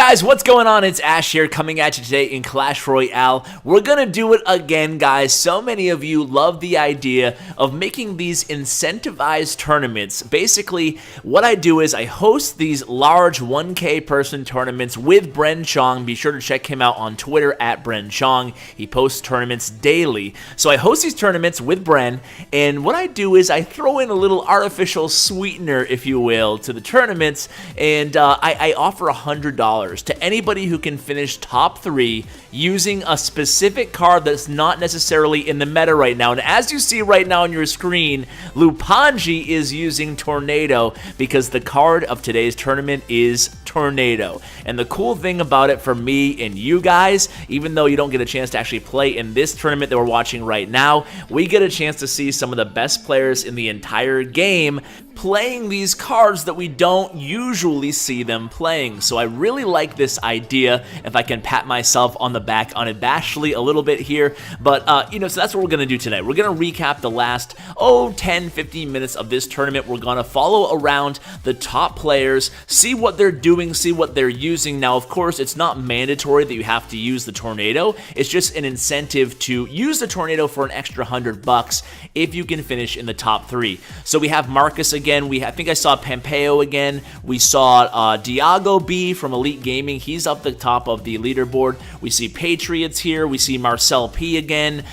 guys, what's going on? It's Ash here coming at you today in Clash Royale. We're gonna do it again, guys. So many of you love the idea of making these incentivized tournaments. Basically, what I do is I host these large 1K person tournaments with Bren Chong. Be sure to check him out on Twitter at Bren Chong. He posts tournaments daily. So I host these tournaments with Bren, and what I do is I throw in a little artificial sweetener, if you will, to the tournaments, and I offer $100 to anybody who can finish top 3 using a specific card that's not necessarily in the meta right now. And as you see right now on your screen, Loupanji is using Tornado because the card of today's tournament is Tornado. And the cool thing about it for me and you guys, even though you don't get a chance to actually play in this tournament that we're watching right now, we get a chance to see some of the best players in the entire game playing these cards that we don't usually see them playing. So I really like this idea, if I can pat myself on the back unabashedly a little bit here. But, so that's what we're going to do today. We're going to recap the last, 10, 15 minutes of this tournament. We're going to follow around the top players, see what they're doing, see what they're using. Now, of course, it's not mandatory that you have to use the Tornado. It's just an incentive to use the Tornado for an extra $100 if you can finish in the top 3. So we have Marcus again. I think I saw Pompeo again. We saw DiegoB from Elite Gaming. He's up the top of the leaderboard. We see Patriots here. We see MarcelP again.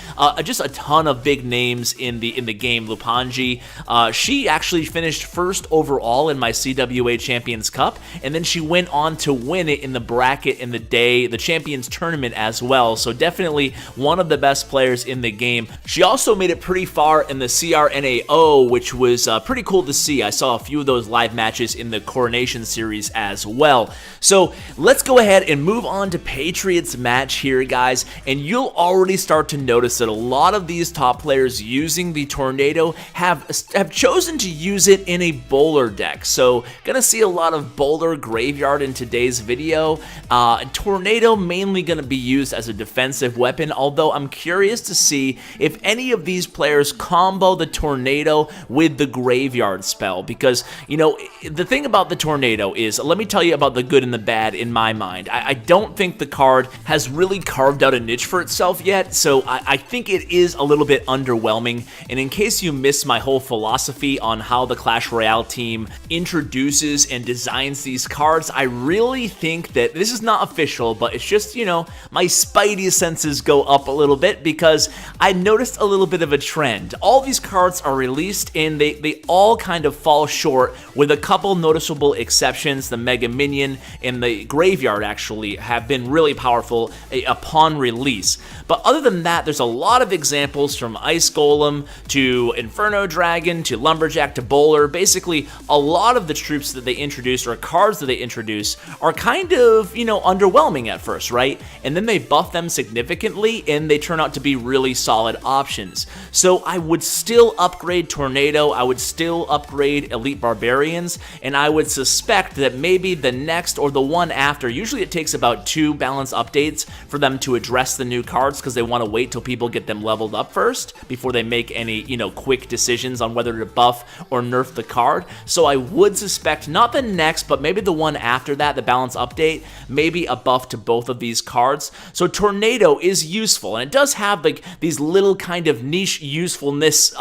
Just a ton of big names in the game. Loupanji. She actually finished first overall in my CWA Champions Cup, and then she went on to win it in the bracket in the Champions Tournament as well. So definitely one of the best players in the game. She also made it pretty far in the CRNAO, which was pretty cool to see. I saw a few of those live matches in the Coronation Series as well. So let's go ahead and move on to Patriots match here, guys, and you'll already start to notice that a lot of these top players using the Tornado have chosen to use it in a bowler deck. So gonna see a lot of bowler graveyard in today's video. Tornado mainly gonna be used as a defensive weapon, although I'm curious to see if any of these players combo the Tornado with the graveyard spell, because the thing about the Tornado is, let me tell you about the good and the bad in my mind. I don't think the card has really carved out a niche for itself yet, so I think it is a little bit underwhelming. And in case you missed my whole philosophy on how the Clash Royale team introduces and designs these cards, I really think that this is not official, but it's just, my spidey senses go up a little bit because I noticed a little bit of a trend. All these cards are released and they all kind of fall short, with a couple noticeable exceptions. The Mega Minion and the Graveyard actually have been really powerful upon release. But other than that, there's a lot of examples from Ice Golem to Inferno Dragon to Lumberjack to Bowler. Basically, a lot of the troops that they introduce or cards that they introduce are kind of, underwhelming at first, right? And then they buff them significantly and they turn out to be really solid options. So I would still upgrade Tornado. I would still upgrade Elite Barbarians, and I would suspect that maybe the next or the one after, usually it takes about 2 balance updates for them to address the new cards because they want to wait till people get them leveled up first before they make any, quick decisions on whether to buff or nerf the card. So I would suspect not the next, but maybe the one after that, the balance update, maybe a buff to both of these cards. So Tornado is useful, and it does have like these little kind of niche usefulness,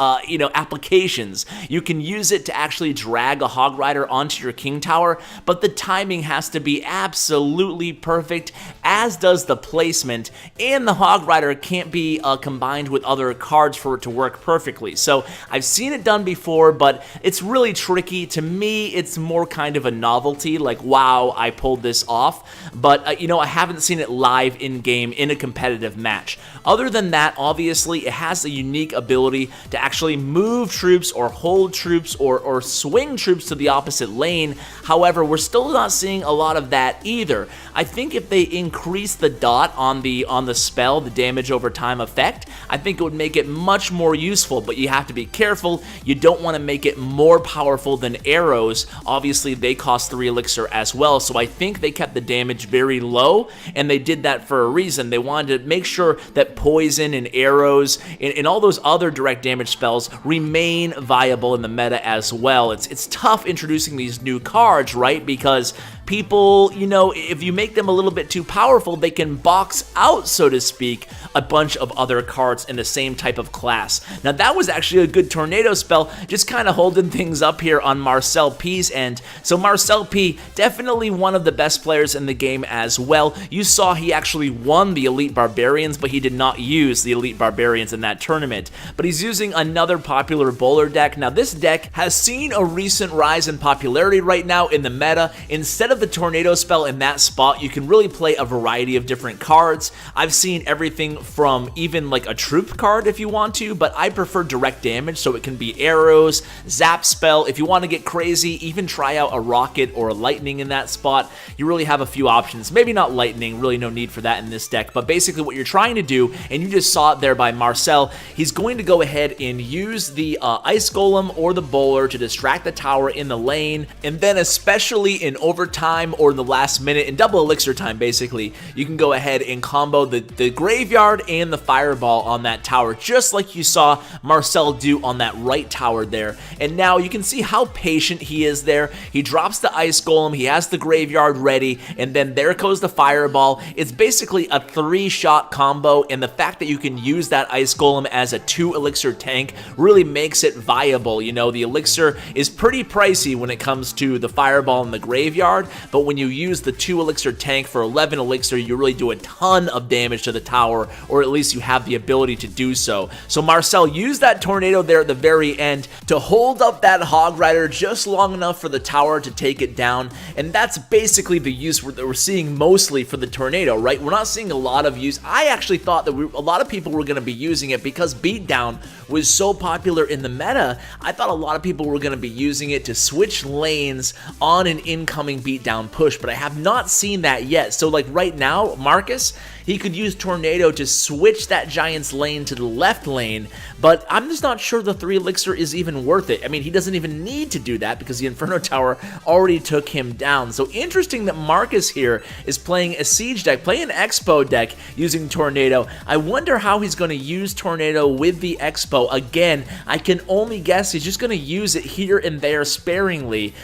applications. You can use it to actually drag a Hog Rider onto your King Tower, but the timing has to be absolutely perfect, as does the placement, and the Hog Rider can't be combined with other cards for it to work perfectly. So I've seen it done before, but it's really tricky. To me, it's more kind of a novelty, like, wow, I pulled this off, but I haven't seen it live in-game in a competitive match. Other than that, obviously, it has a unique ability to actually move troops or hold troops or swing troops to the opposite lane. However, we're still not seeing a lot of that either. I think if they increase the dot on the spell, the damage over time effect, I think it would make it much more useful, but you have to be careful. You don't want to make it more powerful than arrows. Obviously, they cost 3 elixir as well, so I think they kept the damage very low, and they did that for a reason. They wanted to make sure that poison and arrows and all those other direct damage spells remain viable in the meta as well. It's tough introducing these new cards, right? Because people, you know, if you make them a little bit too powerful, they can box out, so to speak, a bunch of other cards in the same type of class. Now, that was actually a good tornado spell, just kind of holding things up here on MarcelP's end. So MarcelP, definitely one of the best players in the game as well. You saw he actually won the Elite Barbarians, but he did not use the Elite Barbarians in that tournament. But he's using another popular bowler deck. Now, this deck has seen a recent rise in popularity right now in the meta. Instead of the tornado spell in that spot, you can really play a variety of different cards. I've seen everything from even like a troop card if you want to, but I prefer direct damage, so it can be arrows, zap spell. If you want to get crazy, even try out a rocket or a lightning in that spot. You really have a few options. Maybe not lightning, really no need for that in this deck, but basically what you're trying to do, and you just saw it there by Marcel, he's going to go ahead and use the ice golem or the bowler to distract the tower in the lane, and then especially in overtime or in the last minute, in double elixir time basically, you can go ahead and combo the graveyard and the fireball on that tower, just like you saw Marcel do on that right tower there. And now you can see how patient he is there. He drops the ice golem, he has the graveyard ready, and then there goes the fireball. It's basically a 3-shot combo, and the fact that you can use that ice golem as a 2 elixir tank really makes it viable. You know, the elixir is pretty pricey when it comes to the fireball and the graveyard, but when you use the 2 elixir tank for 11 elixir, you really do a ton of damage to the tower, or at least you have the ability to do so. So Marcel used that tornado there at the very end to hold up that Hog Rider just long enough for the tower to take it down, and that's basically the use that we're seeing mostly for the tornado, right? We're not seeing a lot of use. I actually thought that a lot of people were going to be using it because beatdown was so popular in the meta. I thought a lot of people were going to be using it to switch lanes on an incoming beatdown push, but I have not seen that yet. So like right now, Marcus, he could use Tornado to switch that Giant's lane to the left lane, but I'm just not sure the 3 elixir is even worth it. I mean, he doesn't even need to do that because the Inferno Tower already took him down. So interesting that Marcus here is playing a Siege deck, playing an Expo deck using Tornado. I wonder how he's going to use Tornado with the Expo. Again, I can only guess he's just going to use it here and there sparingly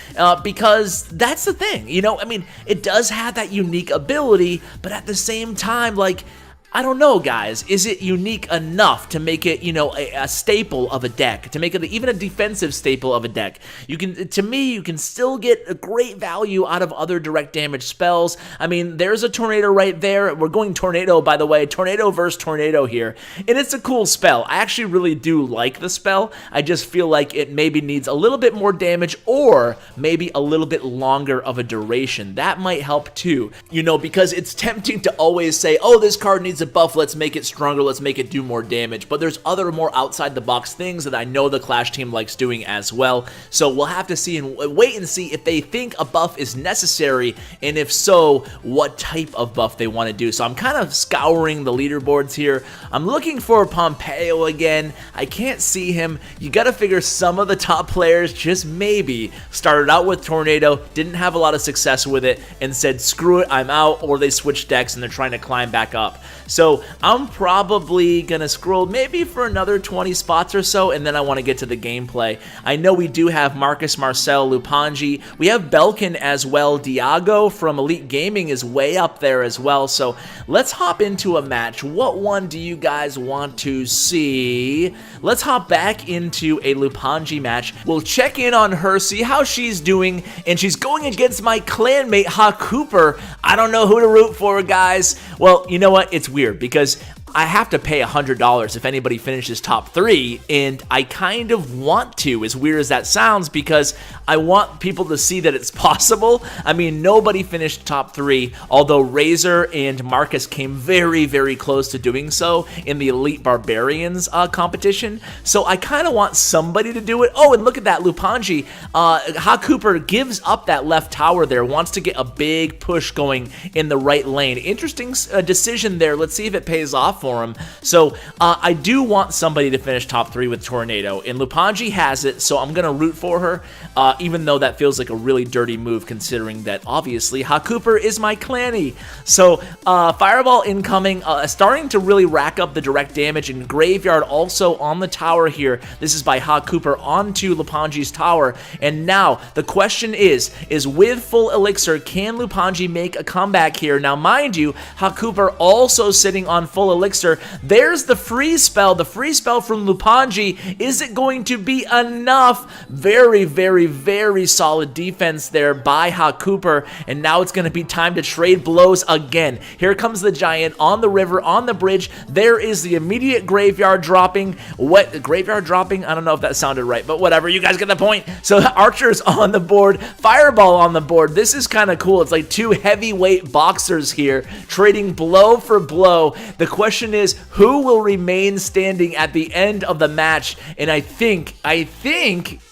because that's the thing. You know, I mean, it does have that unique ability, but at the same time, like, I don't know, guys. Is it unique enough to make it, you know, a staple of a deck, to make it even a defensive staple of a deck? You can, to me, you can still get a great value out of other direct damage spells. I mean, there's a tornado right there. We're going tornado, by the way, tornado versus tornado here, and it's a cool spell. I actually really do like the spell. I just feel like it maybe needs a little bit more damage or maybe a little bit longer of a duration. That might help too, you know, because it's tempting to always say, oh, this card needs a buff, let's make it stronger, let's make it do more damage, but there's other more outside the box things that I know the Clash team likes doing as well. So we'll have to see and wait and see if they think a buff is necessary, and if so, what type of buff they want to do. So I'm kind of scouring the leaderboards here. I'm looking for Pompeo again. I can't see him. You got to figure some of the top players just maybe started out with Tornado, didn't have a lot of success with it, and said screw it, I'm out, or they switched decks and they're trying to climb back up. So I'm probably going to scroll maybe for another 20 spots or so, and then I want to get to the gameplay. I know we do have Marcus, Marcel, Loupanji. We have Belkin as well. Diego from Elite Gaming is way up there as well. So let's hop into a match. What one do you guys want to see? Let's hop back into a Loupanji match. We'll check in on her, see how she's doing, and she's going against my clanmate, Ha Cooper. I don't know who to root for, guys. Well, you know what? It's weird because I have to pay $100 if anybody finishes top 3, and I kind of want to, as weird as that sounds, because I want people to see that it's possible. I mean, nobody finished top 3, although Razor and Marcus came very, very close to doing so in the Elite Barbarians competition, so I kind of want somebody to do it. Oh, and look at that, Loupanji. Ha Cooper gives up that left tower there, wants to get a big push going in the right lane. Interesting decision there. Let's see if it pays off. off for him. So I do want somebody to finish top 3 with Tornado, and Loupanji has it, so I'm going to root for her, even though that feels like a really dirty move considering that obviously Cooper is my clanny. So Fireball incoming, starting to really rack up the direct damage, and Graveyard also on the tower here. This is by Cooper onto Loupanji's tower, and now the question is with full elixir, can Loupanji make a comeback here? Now mind you, Cooper also sitting on full elixir. There's the freeze spell from Loupanji. Is it going to be enough? Very, very, very solid defense there by Cooper, and now it's going to be time to trade blows again. Here comes the giant on the river, on the bridge. There is the immediate graveyard dropping. What? Graveyard dropping? I don't know if that sounded right, but whatever. You guys get the point. So Archer's on the board, Fireball on the board. This is kind of cool. It's like 2 heavyweight boxers here trading blow for blow. The question is, who will remain standing at the end of the match? And I think, I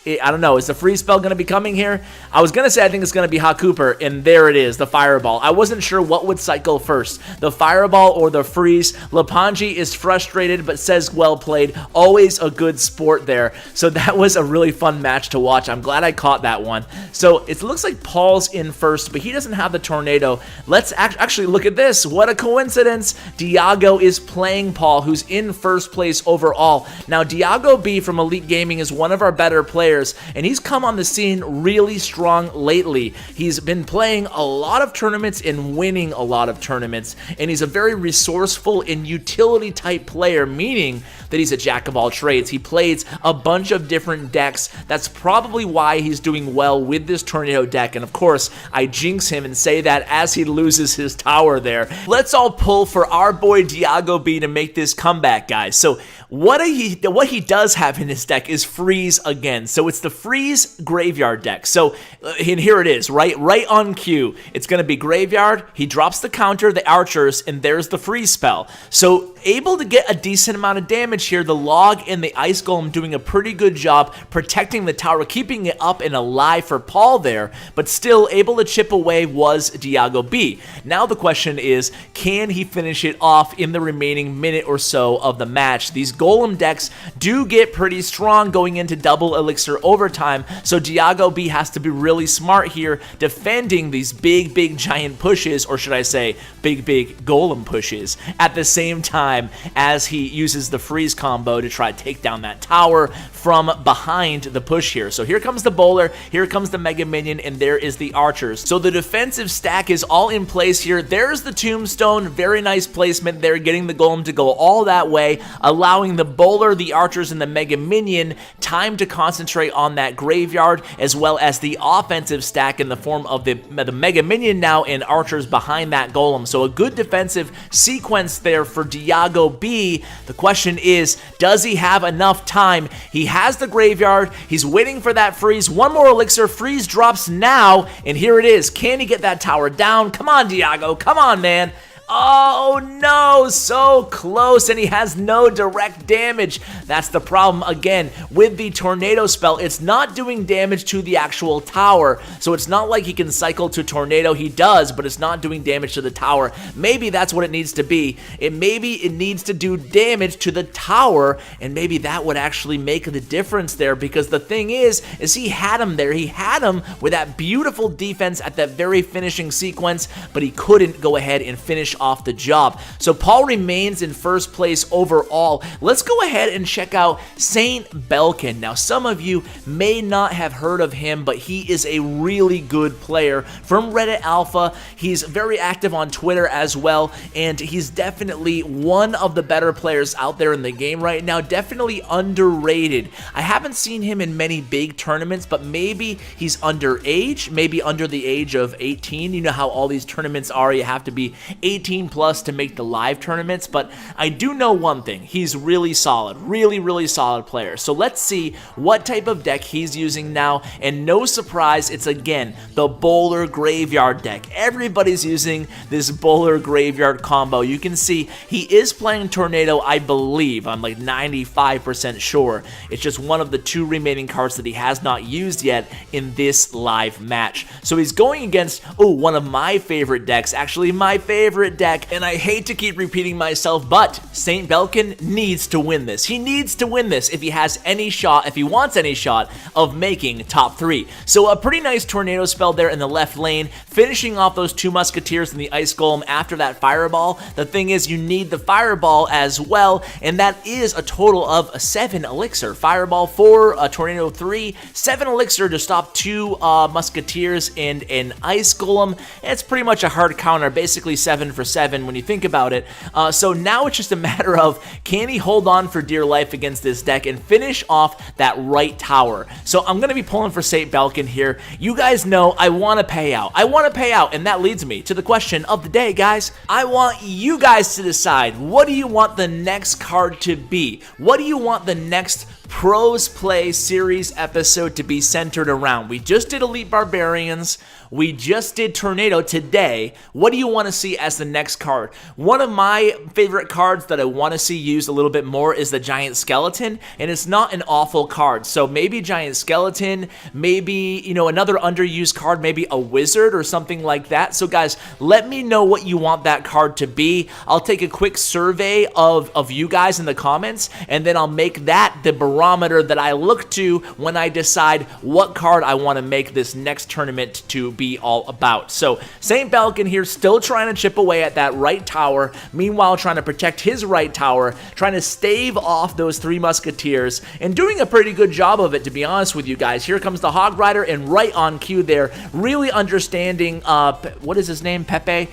don't know, is the freeze spell going to be coming here? I was going to say I think it's going to be Cooper, and there it is, the Fireball. I wasn't sure what would cycle first, the Fireball or the freeze. Loupanji is frustrated, but says well played. Always a good sport there. So that was a really fun match to watch. I'm glad I caught that one. So it looks like Paul's in first, but he doesn't have the Tornado. Let's actually look at this. What a coincidence. Diego is playing Paul, who's in first place overall. Now, DiegoB from Elite Gaming is one of our better players, and he's come on the scene really strong lately. He's been playing a lot of tournaments and winning a lot of tournaments, and he's a very resourceful and utility type player, meaning that he's a jack of all trades. He plays a bunch of different decks. That's probably why he's doing well with this Tornado deck, and of course, I jinx him and say that as he loses his tower there. Let's all pull for our boy DiegoB to make this comeback, guys. So what he does have in his deck is freeze again. So it's the freeze graveyard deck. So and here it is, right on cue. It's going to be graveyard. He drops the counter, the archers, and there's the freeze spell. So able to get a decent amount of damage here. The log and the ice golem doing a pretty good job protecting the tower, keeping it up and alive for Paul there, but still able to chip away was DiegoB. Now the question is, can he finish it off in the remaining minute or so of the match? These golem decks do get pretty strong going into double elixir overtime, so DiegoB has to be really smart here defending these big giant pushes, or should I say big golem pushes, at the same time as he uses the freeze combo to try to take down that tower from behind the push here. So here comes the bowler, here comes the mega minion, and there is the archers. So the defensive stack is all in place here. There's the tombstone, very nice placement there, getting the golem to go all that way, allowing the bowler, the archers, and the mega minion time to concentrate on that graveyard, as well as the offensive stack in the form of the mega minion now and archers behind that golem. So a good defensive sequence there for DiegoB. The question is, does he have enough time? He has the graveyard. He's waiting for that freeze. One more elixir. Freeze drops now, and here it is. Can he get that tower down? Come on, Diego. Come on, man. Oh no, so close, and he has no direct damage. That's the problem again with the tornado spell. It's not doing damage to the actual tower, so it's not like he can cycle to tornado. He does, but it's not doing damage to the tower. Maybe that's what it needs to be. Maybe it needs to do damage to the tower, and maybe that would actually make the difference there, because the thing is he had him there. He had him with that beautiful defense at that very finishing sequence, but he couldn't go ahead and finish off the job. So Paul remains in first place overall. Let's go ahead and check out SaintBelikin. Now, some of you may not have heard of him, but he is a really good player from Reddit Alpha. He's very active on Twitter as well, and he's definitely one of the better players out there in the game right now. Definitely underrated. I haven't seen him in many big tournaments, but maybe he's underage, maybe under the age of 18. You know how all these tournaments are. You have to be 18 plus to make the live tournaments, but I do know one thing. He's really solid, really solid player. So let's see what type of deck he's using now, and no surprise, it's again the bowler graveyard deck. Everybody's using this bowler graveyard combo. You can see he is playing tornado, I believe. I'm like 95% sure. It's just one of the two remaining cards that he has not used yet in this live match. So he's going against, one of my favorite decks, actually my favorite deck, and I hate to keep repeating myself, but SaintBelikin needs to win this. He needs to win this if he has any shot, if he wants any shot of making top 3. So a pretty nice tornado spell there in the left lane, finishing off those 2 musketeers and the ice golem after that fireball. The thing is, you need the fireball as well, and that is a total of 7 elixir. Fireball 4, a tornado 3, 7 elixir to stop 2 musketeers and an ice golem. It's pretty much a hard counter, basically 7 for 7 when you think about it. So now it's just a matter of, can he hold on for dear life against this deck and finish off that right tower? So I'm going to be pulling for SaintBelikin here. You guys know I want to pay out. I want to pay out, and that leads me to the question of the day, guys. I want you guys to decide, what do you want the next card to be? What do you want the next Pros Play series episode to be centered around? We just did Elite Barbarians. We just did Tornado today. What do you want to see as the next card? One of my favorite cards that I want to see used a little bit more is the Giant Skeleton, and it's not an awful card. So maybe Giant Skeleton, maybe, you know, another underused card, maybe a Wizard or something like that. So guys, let me know what you want that card to be. I'll take a quick survey of you guys in the comments, and then I'll make that the barometer that I look to when I decide what card I want to make this next tournament to be all about. So SaintBelikin here, still trying to chip away at that right tower, meanwhile trying to protect his right tower, trying to stave off those 3 musketeers, and doing a pretty good job of it, to be honest with you guys. Here comes the Hog Rider, and right on cue there, really understanding, what is his name, Pepe,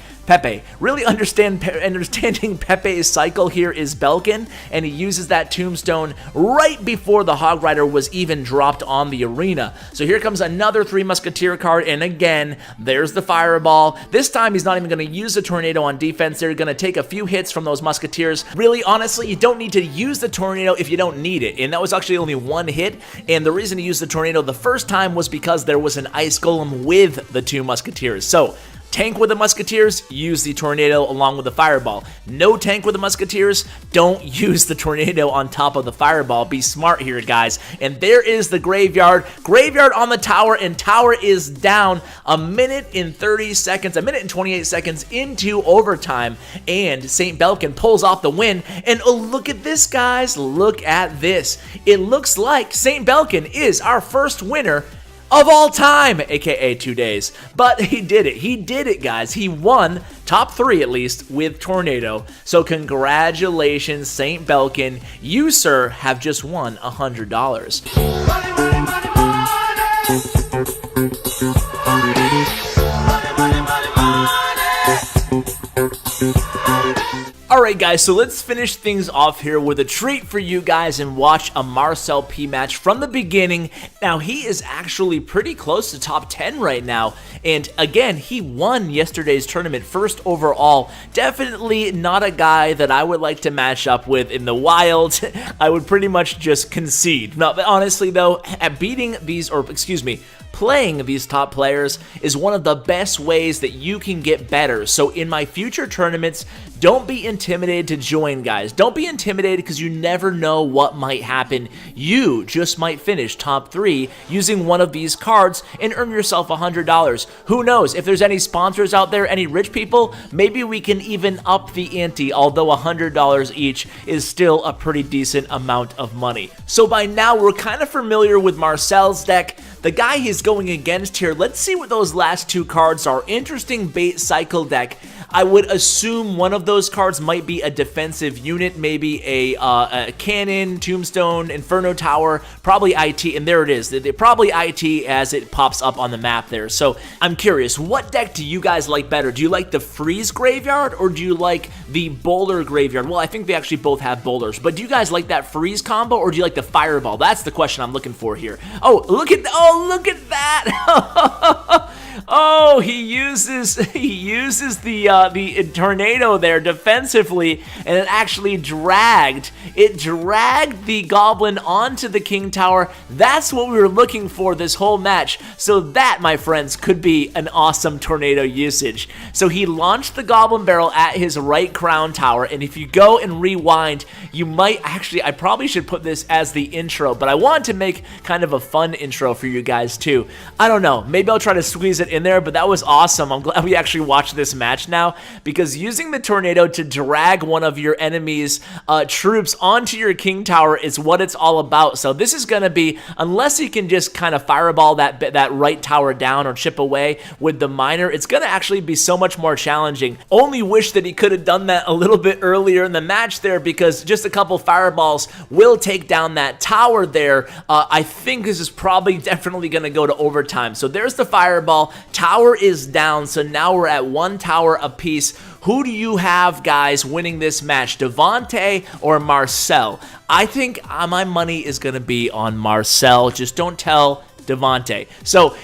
really understanding Pepe's cycle here is Belkin, and he uses that tombstone right before the Hog Rider was even dropped on the arena. So here comes another 3 musketeer card, and again, there's the fireball. This time he's not even going to use the tornado on defense. They're going to take a few hits from those musketeers. Really, honestly, you don't need to use the tornado if you don't need it, and that was actually only 1 hit, and the reason to use the tornado the first time was because there was an ice golem with the 2 musketeers. So tank with the musketeers, use the tornado along with the fireball. No tank with the musketeers, don't use the tornado on top of the fireball. Be smart here, guys. And there is the graveyard. Graveyard on the tower, and tower is down a minute and 30 seconds, a minute and 28 seconds into overtime, and SaintBelikin pulls off the win. And oh, look at this, guys. Look at this. It looks like SaintBelikin is our first winner of all time, aka 2 days. But he did it, guys. He won top 3 at least with Tornado. So congratulations, SaintBelikin. You, sir, have just won $100. Money, money, money, Alright guys, so let's finish things off here with a treat for you guys and watch a MarcelP match from the beginning. Now, he is actually pretty close to top 10 right now, and again, he won yesterday's tournament first overall. Definitely not a guy that I would like to match up with in the wild. I would pretty much just concede. No, but honestly though, at beating these, or excuse me, playing these top players is one of the best ways that you can get better. So in my future tournaments, don't be intimidated to join, guys. Don't be intimidated because you never know what might happen. You just might finish top 3 using one of these cards and earn yourself $100. Who knows? If there's any sponsors out there, any rich people, maybe we can even up the ante, although $100 each is still a pretty decent amount of money. So by now, we're kind of familiar with Marcel's deck. The guy he's going against here, let's see what those last 2 cards are. Interesting bait cycle deck. I would assume one of those cards might be a defensive unit, maybe a cannon, tombstone, inferno tower, probably IT, and there it is. Probably IT as it pops up on the map there. So I'm curious, what deck do you guys like better? Do you like the freeze graveyard or do you like the boulder graveyard? Well, I think they actually both have boulders, but do you guys like that freeze combo or do you like the fireball? That's the question I'm looking for here. Oh, look at that. Oh, he uses the tornado there defensively, and it actually dragged the goblin onto the king tower. That's what we were looking for this whole match. So that, my friends, could be an awesome tornado usage. So he launched the goblin barrel at his right crown tower, and if you go and rewind, you might actually, I probably should put this as the intro, but I wanted to make kind of a fun intro for you guys too. I don't know, maybe I'll try to squeeze it in there, but that was awesome. I'm glad we actually watched this match now, because using the tornado to drag one of your enemy's troops onto your king tower is what it's all about. So this is going to be, unless he can just kind of fireball that right tower down or chip away with the miner, it's going to actually be so much more challenging. Only wish that he could have done that a little bit earlier in the match there, because just a couple fireballs will take down that tower there. I think this is probably definitely going to go to overtime. So there's the fireball. Tower is down, so now we're at 1 tower apiece. Who do you have, guys, winning this match, Devontae or Marcel? I think my money is going to be on Marcel. Just don't tell Devontae. So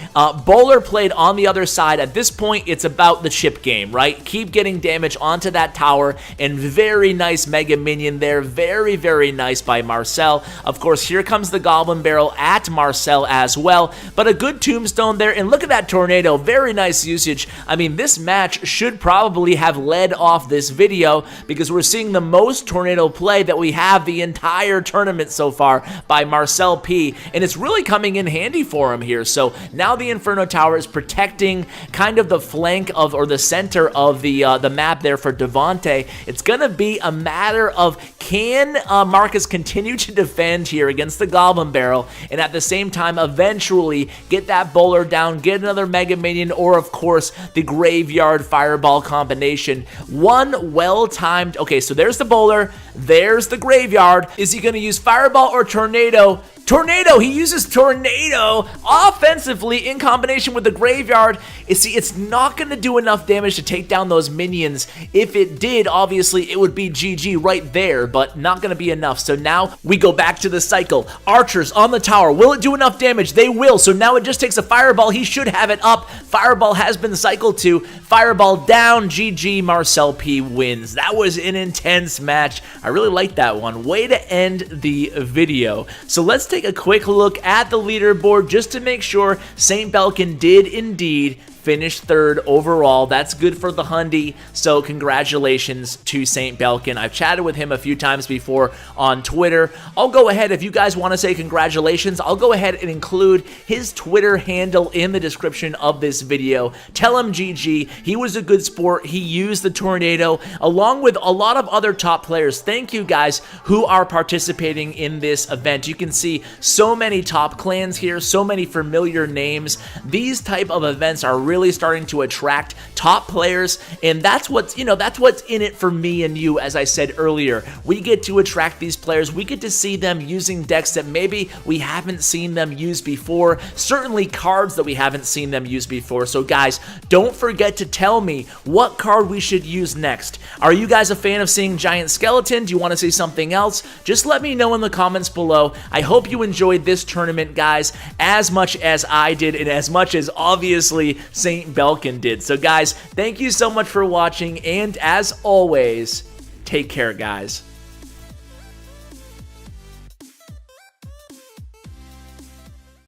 Bowler played on the other side. At this point, it's about the chip game, right? Keep getting damage onto that tower, and very nice Mega Minion there. Very, very nice by Marcel. Of course, here comes the Goblin Barrel at Marcel as well, but a good Tombstone there, and look at that Tornado. Very nice usage. I mean, this match should probably have led off this video, because we're seeing the most Tornado play that we have the entire tournament so far by MarcelP, and it's really coming in handy for him here. So now the Inferno Tower is protecting kind of the flank of, or the center of the map there for Devontae. It's gonna be a matter of, can Marcus continue to defend here against the Goblin Barrel, and at the same time eventually get that Bowler down, get another Mega Minion, or of course the Graveyard Fireball combination. One well-timed, okay, so there's the Bowler, there's the Graveyard. Is he gonna use Fireball or Tornado? Tornado! He uses Tornado offensively in combination with the Graveyard. You see, it's not going to do enough damage to take down those minions. If it did, obviously, it would be GG right there, but not going to be enough. So now we go back to the cycle. Archers on the tower. Will it do enough damage? They will. So now it just takes a Fireball. He should have it up. Fireball has been cycled to. Fireball down. GG. MarcelP wins. That was an intense match. I really liked that one. Way to end the video. So let's take a quick look at the leaderboard just to make sure SaintBelikin did indeed finished 3rd overall. That's good for the Hundy, so congratulations to SaintBelikin. I've chatted with him a few times before on Twitter. I'll go ahead, if you guys want to say congratulations, I'll go ahead and include his Twitter handle in the description of this video. Tell him GG. He was a good sport. He used the Tornado along with a lot of other top players. Thank you guys who are participating in this event. You can see so many top clans here, so many familiar names. These type of events are really starting to attract top players, and that's what's, you know, that's what's in it for me and you. As I said earlier, we get to attract these players. We get to see them using decks that maybe we haven't seen them use before, certainly cards that we haven't seen them use before. So guys, don't forget to tell me what card we should use next. Are you guys a fan of seeing Giant Skeleton? Do you want to see something else? Just let me know in the comments below. I hope you enjoyed this tournament, guys, as much as I did, and as much as obviously SaintBelikin did. So guys, thank you so much for watching, and as always, take care, guys.